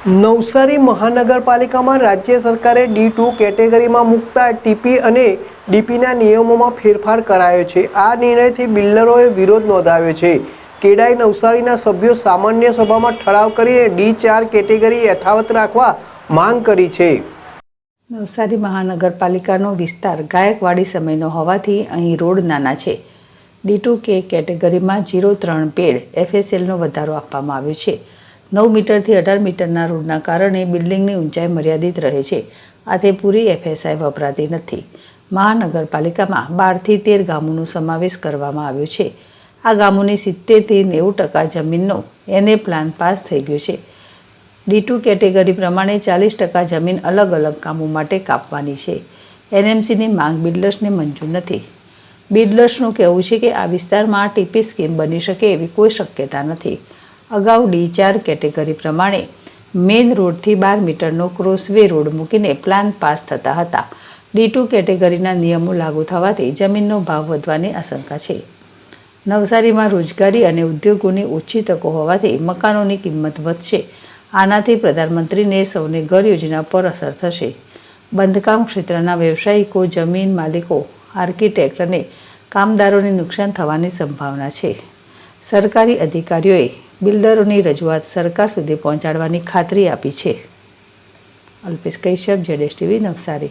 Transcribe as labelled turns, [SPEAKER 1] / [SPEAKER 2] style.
[SPEAKER 1] નવસારી મહાનગરપાલિકામાં રાજ્ય સરકારે D2 કેટેગરીમાં મુકતા ટીપી અને ડીપીના નિયમોમાં ફેરફાર કરાયો છે। આ નિર્ણયથી બિલ્ડરોએ વિરોધ નોંધાવ્યો છે। કેડાઈ નવસારીના સભ્યો સામાન્ય સભામાં ઠરાવ કરીને D4 કેટેગરી યથાવત રાખવા માંગ કરી છે।
[SPEAKER 2] નવસારી મહાનગરપાલિકાનો વિસ્તાર ગાયકવાડી સમયનો હોવાથી અહીં રોડ નાના છે। D2 કેટેગરીમાં 03 પેડ FSLનો વધારો આપવામાં આવ્યો છે। 9 મીટરથી 18 મીટરના રોડના કારણે બિલ્ડિંગની ઊંચાઈ મર્યાદિત રહે છે। આથી પૂરી FSI વપરાતી નથી। મહાનગરપાલિકામાં 12થી 13 ગામોનો સમાવેશ કરવામાં આવ્યો છે। આ ગામોની 70થી 90% જમીનનો NA પ્લાન પાસ થઈ ગયો છે। D2 કેટેગરી પ્રમાણે 40% જમીન અલગ અલગ કામો માટે કાપવાની છે। NMCની માંગ બિલ્ડર્સને મંજૂર નથી। બિલ્ડર્સનું કહેવું છે કે આ વિસ્તારમાં ટીપી સ્કીમ બની શકે એવી કોઈ શક્યતા નથી। અગાઉ D4 કેટેગરી પ્રમાણે મેઇન રોડથી 12 મીટરનો ક્રોસવે રોડ મૂકીને પ્લાન પાસ થતા હતા। D2 કેટેગરીના નિયમો લાગુ થવાથી જમીનનો ભાવ વધવાની આશંકા છે। નવસારીમાં રોજગારી અને ઉદ્યોગોની ઓછી તકો હોવાથી મકાનોની કિંમત વધશે। આનાથી પ્રધાનમંત્રીને સૌને ઘર યોજના પર અસર થશે। બાંધકામ ક્ષેત્રના વ્યવસાયિકો, જમીન માલિકો, આર્કિટેક્ટ અને કામદારોને નુકસાન થવાની સંભાવના છે। સરકારી અધિકારીઓએ બિલ્ડરોની રજૂઆત સરકાર સુધી પહોંચાડવાની ખાતરી આપી છે। અલ્પેશ કશ્યપ, ZSTV, નવસારી।